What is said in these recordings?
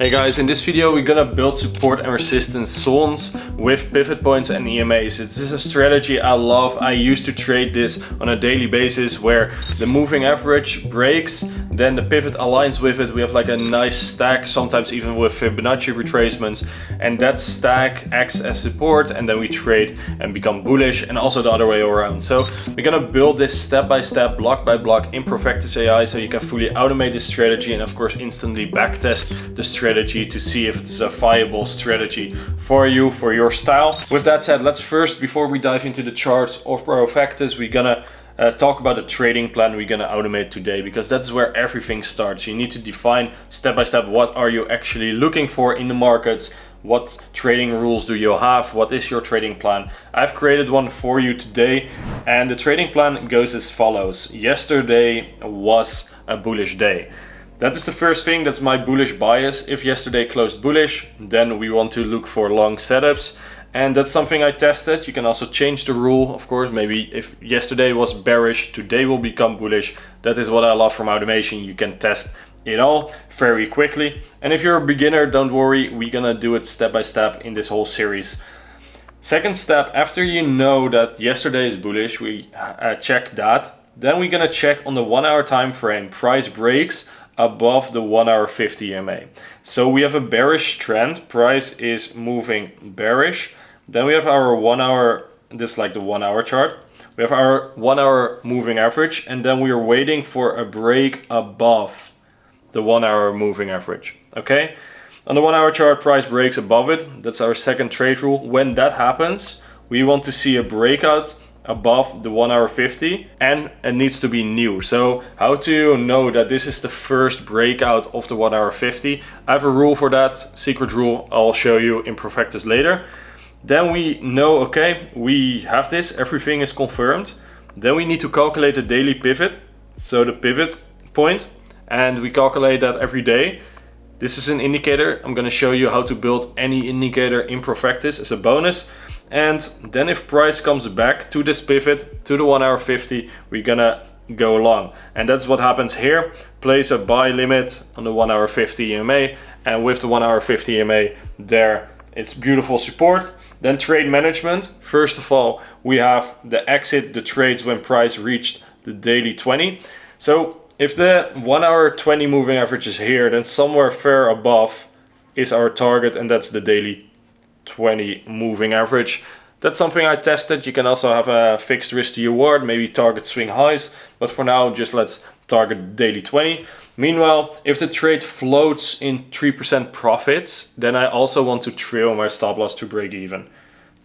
Hey guys, in this video we're gonna build support and resistance zones with pivot points and EMAs. This is a strategy I love. I used to trade this on a daily basis where the moving average breaks, then the pivot aligns with it. We have like a nice stack, sometimes even with Fibonacci retracements, and that stack acts as support, and then we trade and become bullish, and also the other way around. So we're gonna build this step by step, block by block in Profectus AI, so you can fully automate this strategy and of course instantly backtest the strategy to see if it's a viable strategy for you, for your style. With that said, let's first, before we dive into the charts of Profectus, we're gonna talk about the trading plan we're gonna automate today, because that's where everything starts. You need to define step by step what are you actually looking for in the markets, what trading rules do you have, what is your trading plan. I've created one for you today, and the trading plan goes as follows. Yesterday was a bullish day. That is the first thing, that's my bullish bias. If yesterday closed bullish, then we want to look for long setups. And that's something I tested. You can also change the rule, of course. Maybe if yesterday was bearish, today will become bullish. That is what I love from automation. You can test it all very quickly. And if you're a beginner, don't worry. We're gonna do it step by step in this whole series. Second step, after you know that yesterday is bullish, we check that. Then we're gonna check on the 1 hour time frame. Price breaks above the 1 hour 50 EMA. So we have a bearish trend, price is moving bearish. Then we have our 1 hour, this is like the 1 hour chart. We have our 1 hour moving average, and then we are waiting for a break above the 1 hour moving average, okay? On the 1 hour chart, price breaks above it. That's our second trade rule. When that happens, we want to see a breakout above the 1 hour 50, and it needs to be new. So how to know that this is the first breakout of the 1 hour 50? I have a rule for that, secret rule, I'll show you in Profectus later. Then we know, okay, we have this, everything is confirmed. Then we need to calculate the daily pivot, so the pivot point, and we calculate that every day. This is an indicator. I'm gonna show you how to build any indicator in Profectus as a bonus. And then if price comes back to this pivot, to the 1 hour 50, we're gonna go long. And that's what happens here. Place a buy limit on the 1 hour 50 EMA, and with the 1 hour 50 EMA there, it's beautiful support. Then trade management. First of all, we have the exit, the trades when price reached the daily 20. So if the 1 hour 20 moving average is here, then somewhere fair above is our target, and that's the daily 20 moving average. That's something I tested. You can also have a fixed risk to reward, maybe target swing highs, but for now just let's target daily 20. Meanwhile, if the trade floats in 3% profits, then I also want to trail my stop loss to break even.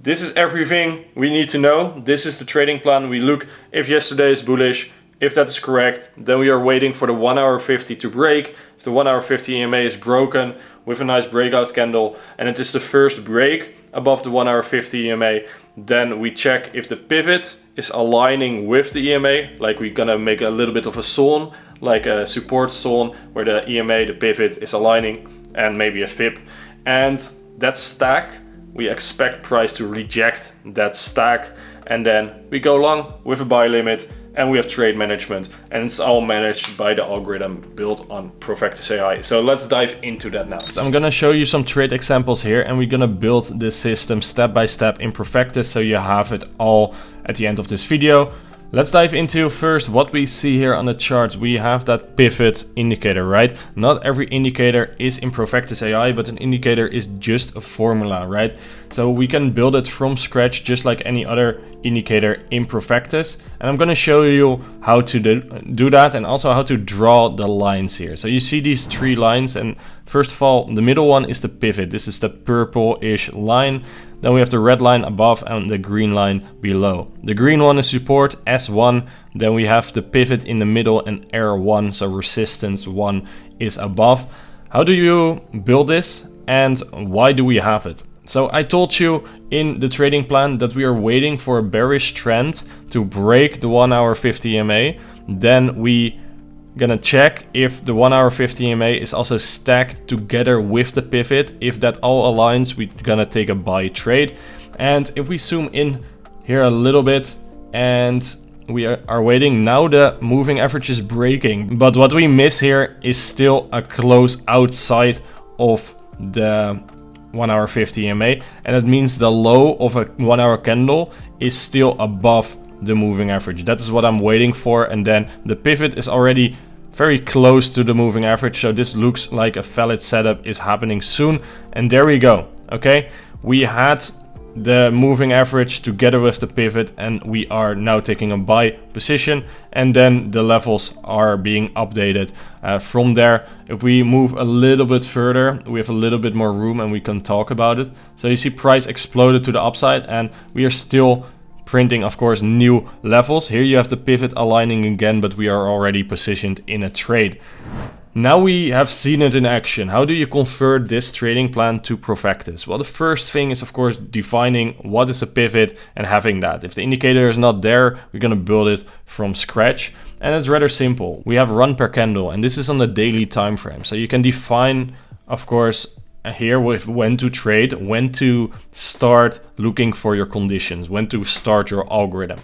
This is everything we need to know. This is the trading plan. We look if yesterday is bullish. If that is correct, then we are waiting for the 1 hour 50 to break. If the 1 hour 50 EMA is broken with a nice breakout candle, and it is the first break above the 1 hour 50 EMA, then we check if the pivot is aligning with the EMA, like we're gonna make a little bit of a zone, like a support zone where the EMA, the pivot is aligning, and maybe a fib. And that stack, we expect price to reject that stack, and then we go long with a buy limit. And we have trade management, and it's all managed by the algorithm built on Profectus AI. So let's dive into that now. I'm gonna show you some trade examples here, and we're gonna build this system step by step in Profectus, so you have it all at the end of this video. Let's dive into first what we see here on the charts. We have that pivot indicator, right? Not every indicator is in Profectus AI, but an indicator is just a formula, right? So we can build it from scratch just like any other indicator in Profectus. And I'm gonna show you how to do that, and also how to draw the lines here. So you see these three lines, and first of all, the middle one is the pivot. This is the purple-ish line. Then we have the red line above and the green line below. The green one is support, S1. Then we have the pivot in the middle and R1, so resistance 1 is above. How do you build this, and why do we have it? So I told you in the trading plan that we are waiting for a bearish trend to break the 1 hour 50 EMA. Then we gonna check if the 1 hour 50 EMA is also stacked together with the pivot. If that all aligns, we're gonna take a buy trade. And if we zoom in here a little bit, and we are waiting, now the moving average is breaking, but what we miss here is still a close outside of the 1 hour 50 EMA, and it means the low of a 1 hour candle is still above the moving average. That is what I'm waiting for, and then the pivot is already very close to the moving average, so this looks like a valid setup is happening soon. And there we go. Okay, we had the moving average together with the pivot, and we are now taking a buy position, and then the levels are being updated from there. If we move a little bit further, we have a little bit more room and we can talk about it. So you see price exploded to the upside, and we are still printing, of course, new levels. Here you have the pivot aligning again, but we are already positioned in a trade. Now we have seen it in action. How do you convert this trading plan to Profectus? Well, the first thing is, of course, defining what is a pivot and having that. If the indicator is not there, we're going to build it from scratch. And it's rather simple. We have run per candle, and this is on the daily time frame. So you can define, of course, here with when to trade, when to start looking for your conditions, when to start your algorithm.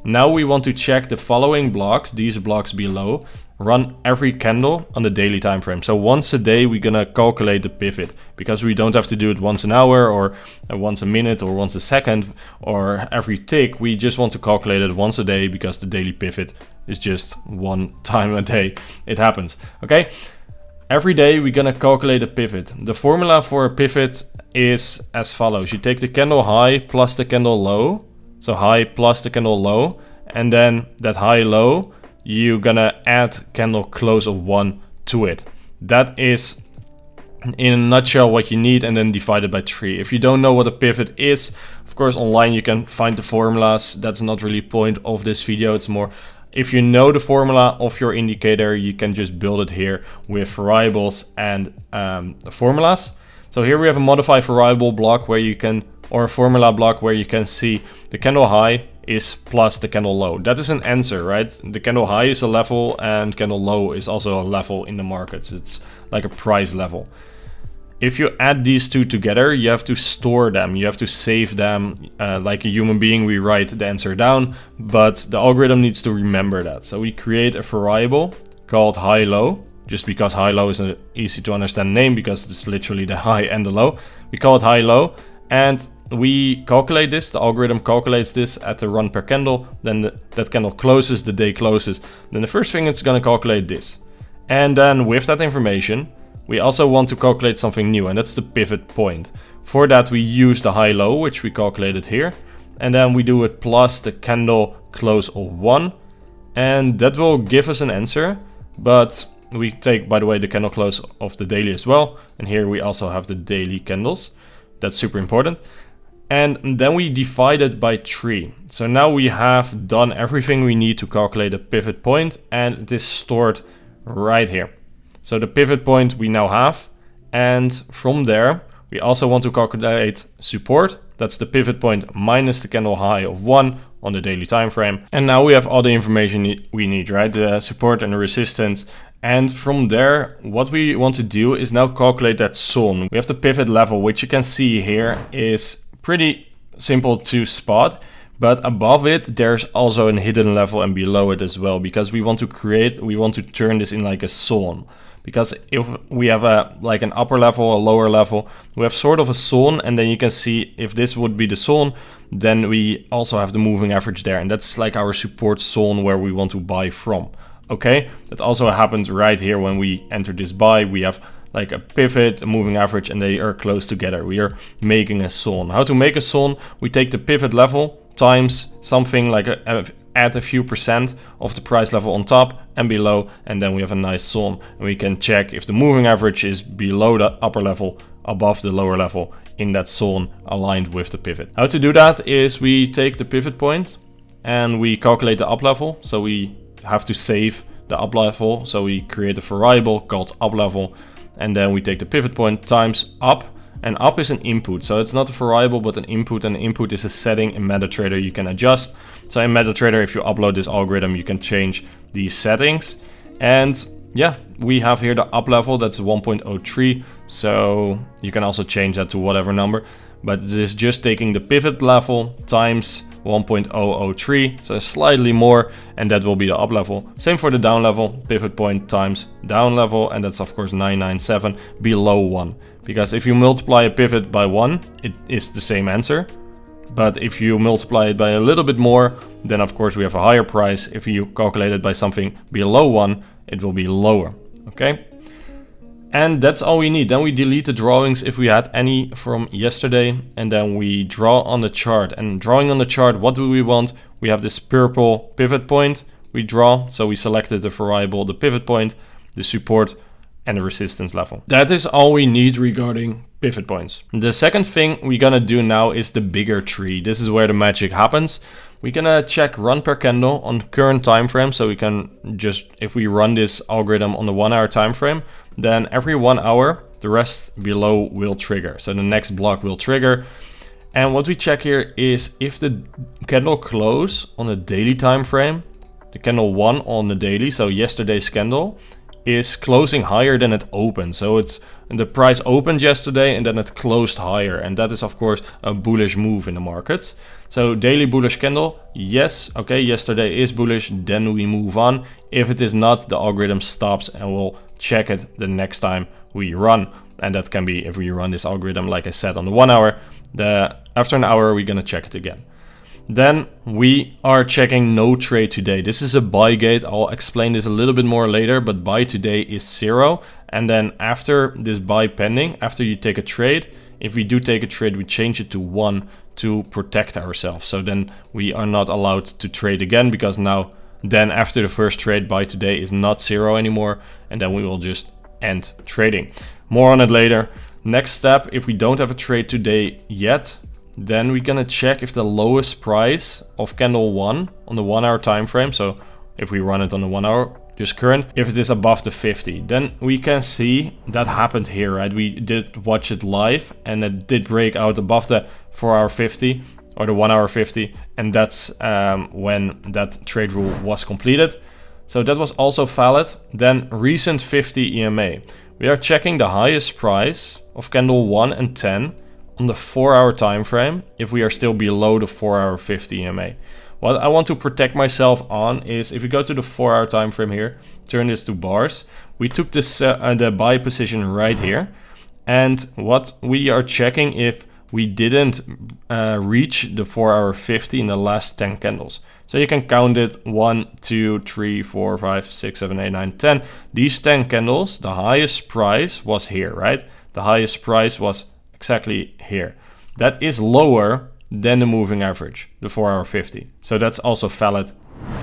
Now we want to check the following blocks, these blocks below, run every candle on the daily time frame. So once a day we're gonna calculate the pivot, because we don't have to do it once an hour or once a minute or once a second or every tick. We just want to calculate it once a day because the daily pivot is just one time a day. It happens, okay? Every day we're gonna calculate a pivot. The formula for a pivot is as follows. You take the candle high plus the candle low. So high plus the candle low, and then that high low, you're gonna add candle close of 1 to it. That is in a nutshell what you need, and then divided by 3. If you don't know what a pivot is, of course online you can find the formulas. That's not really the point of this video. It's more, if you know the formula of your indicator, you can just build it here with variables and formulas. So here we have a modified variable block where you can, or a formula block where you can see the candle high is plus the candle low. That is an answer, right? The candle high is a level and candle low is also a level in the markets. It's like a price level. If you add these two together, you have to store them. You have to save them. Like a human being, we write the answer down, but the algorithm needs to remember that. So we create a variable called high-low, just because high-low is an easy to understand name because it's literally the high and the low. We call it high-low, and we calculate this. The algorithm calculates this at the run per candle. Then that candle closes, the day closes. Then the first thing it's going to calculate this. And then with that information, we also want to calculate something new, and that's the pivot point. For that, we use the high-low, which we calculated here. And then we do it plus the candle close of 1. And that will give us an answer. But we take, by the way, the candle close of the daily as well. And here we also have the daily candles. That's super important. And then we divide it by 3. So now we have done everything we need to calculate a pivot point, and it is stored right here. So the pivot point we now have, and from there we also want to calculate support. That's the pivot point minus the candle high of 1 on the daily time frame. And now we have all the information we need, right? The support and the resistance. And from there, what we want to do is now calculate that zone. We have the pivot level, which you can see here is pretty simple to spot, but above it there's also a hidden level and below it as well, because we want to turn this in like a zone. Because if we have like an upper level, a lower level, we have sort of a zone, and then you can see if this would be the zone, then we also have the moving average there, and that's like our support zone where we want to buy from. Okay, that also happens right here when we enter this buy. We have like a pivot, a moving average, and they are close together. We are making a zone. How to make a zone? We take the pivot level times something like add a few percent of the price level on top and below, and then we have a nice zone. And we can check if the moving average is below the upper level, above the lower level in that zone aligned with the pivot. How to do that is we take the pivot point and we calculate the up level. So we have to save the up level. So we create a variable called up level, and then we take the pivot point times up, and up is an input. So it's not a variable, but an input, and input is a setting in MetaTrader you can adjust. So in MetaTrader, if you upload this algorithm, you can change these settings. And yeah, we have here the up level, that's 1.03. So you can also change that to whatever number, but it is just taking the pivot level times 1.003, so slightly more, and that will be the up level. Same for the down level, pivot point times down level, and that's of course 997 below 1. Because if you multiply a pivot by 1, it is the same answer. But if you multiply it by a little bit more, then of course we have a higher price. If you calculate it by something below 1, it will be lower, okay? And that's all we need. Then we delete the drawings if we had any from yesterday, and then we draw on the chart. And drawing on the chart, what do we want? We have this purple pivot point we draw. So we selected the variable, the pivot point, the support, and the resistance level. That is all we need regarding pivot points. The second thing we're gonna do now is the bigger tree. This is where the magic happens. We're gonna check run per candle on current time frame. So we can just, if we run this algorithm on the 1 hour time frame, then every 1 hour, the rest below will trigger. So the next block will trigger. And what we check here is if the candle close on a daily time frame, the candle 1 on the daily, so yesterday's candle, is closing higher than it opened. So it's the price opened yesterday and then it closed higher, and that is of course a bullish move in the markets. So daily bullish candle, yes, okay, yesterday is bullish, then we move on. If it is not, the algorithm stops and we'll check it the next time we run. And that can be if we run this algorithm, like I said, on the 1 hour. After an hour we're gonna check it again. Then we are checking no trade today. This is a buy gate. I'll explain this a little bit more later, but buy today is 0. And then after this buy pending, after you take a trade, if we do take a trade, we change it to 1 to protect ourselves. So then we are not allowed to trade again, because now then after the first trade, buy today is not 0 anymore, and then we will just end trading. More on it later. Next step, if we don't have a trade today yet, then we're gonna check if the lowest price of candle 1 on the 1 hour time frame, so if we run it on the 1 hour, just current, if it is above the 50, then we can see that happened here, right? We did watch it live and it did break out above the 4 hour 50 or the 1 hour 50, and that's when that trade rule was completed. So that was also valid. Then recent 50 EMA. We are checking the highest price of candle 1 and 10 on the 4 hour time frame if we are still below the 4 hour 50 EMA. What I want to protect myself on is if you go to the 4 hour time frame here, turn this to bars. We took this the buy position right here, and what we are checking if we didn't reach the 4 hour 50 in the last 10 candles. So you can count it 1, 2, 3, 4, 5, 6, 7, 8, 9, 10. These 10 candles, the highest price was here, right? The highest price was exactly here. That is lower than the moving average, the 4 hour 50. So that's also valid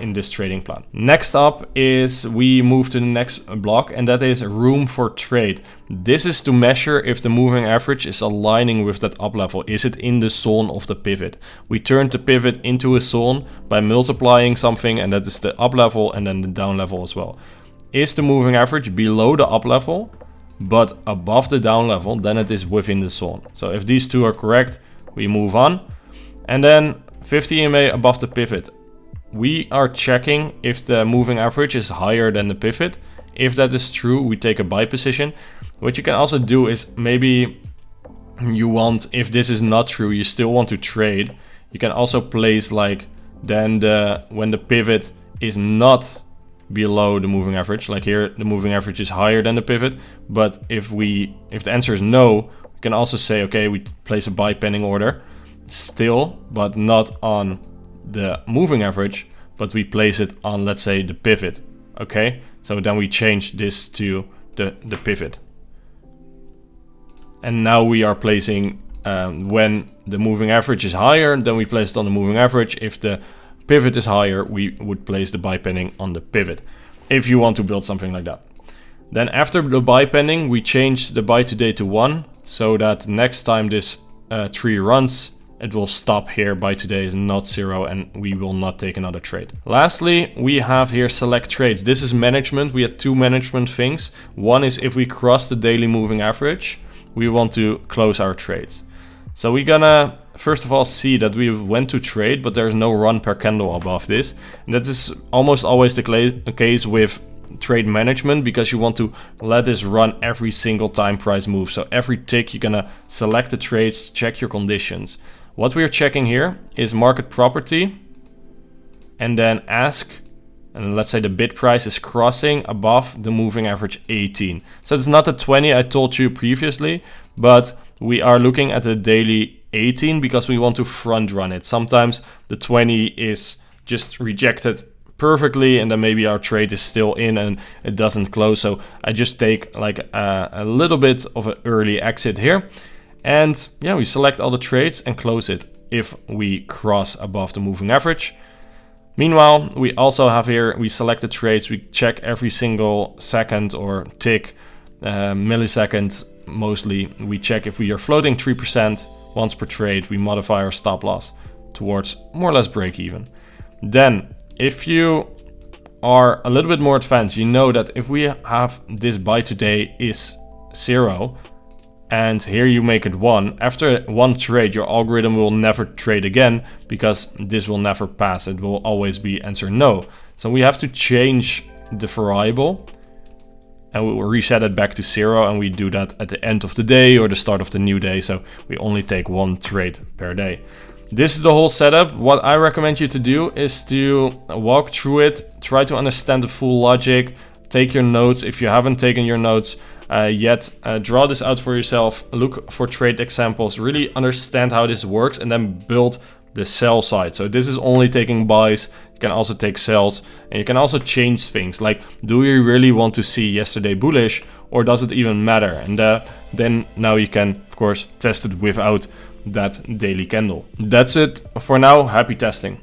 in this trading plan. Next up is we move to the next block, and that is room for trade. This is to measure if the moving average is aligning with that up level. Is it in the zone of the pivot? We turn the pivot into a zone by multiplying something, and that is the up level and then the down level as well. Is the moving average below the up level but above the down level, then it is within the zone. So if these two are correct, we move on. And then 50 EMA above the pivot. We are checking if the moving average is higher than the pivot. If that is true, we take a buy position. What you can also do is maybe you want, if this is not true, you still want to trade. You can also place like then when the pivot is not below the moving average, like here the moving average is higher than the pivot. But if the answer is no, we can also say, okay, we place a buy pending order still, but not on the moving average, but we place it on, let's say, the pivot. Okay, so then we change this to the pivot, and now we are placing when the moving average is higher, then we place it on the moving average. If the pivot is higher, we would place the buy pending on the pivot, if you want to build something like that. Then after the buy pending, we change the buy today to 1, so that next time this tree runs, it will stop here. Buy today is not 0, and we will not take another trade. Lastly, we have here select trades. This is management. We have two management things. One is if we cross the daily moving average, we want to close our trades. So we're gonna first of all see that we went to trade, but there's no run per candle above this. And that is almost always the case with trade management, because you want to let this run every single time price moves. So every tick you're gonna select the trades, check your conditions. What we are checking here is market property, and then ask, and let's say the bid price is crossing above the moving average 18. So it's not the 20 I told you previously, but we are looking at the daily 18 because we want to front run it. Sometimes the 20 is just rejected perfectly, and then maybe our trade is still in and it doesn't close. So I just take like a little bit of an early exit here. And yeah, we select all the trades and close it if we cross above the moving average. Meanwhile, we also have here, we select the trades, we check every single second or tick, millisecond mostly. We check if we are floating 3% once per trade. We modify our stop loss towards more or less break even. Then, if you are a little bit more advanced, you know that if we have this buy today is 0, and here you make it 1, after one trade your algorithm will never trade again because this will never pass. It will always be answer no. So we have to change the variable and we will reset it back to 0, and we do that at the end of the day or the start of the new day. So we only take one trade per day. This is the whole setup. What I recommend you to do is to walk through it, try to understand the full logic, take your notes if you haven't taken your notes yet, draw this out for yourself, look for trade examples, really understand how this works, and then build the sell side. So this is only taking buys. You can also take sells, and you can also change things like, do you really want to see yesterday bullish, or does it even matter? And then now you can of course test it without that daily candle. That's it for now. Happy testing.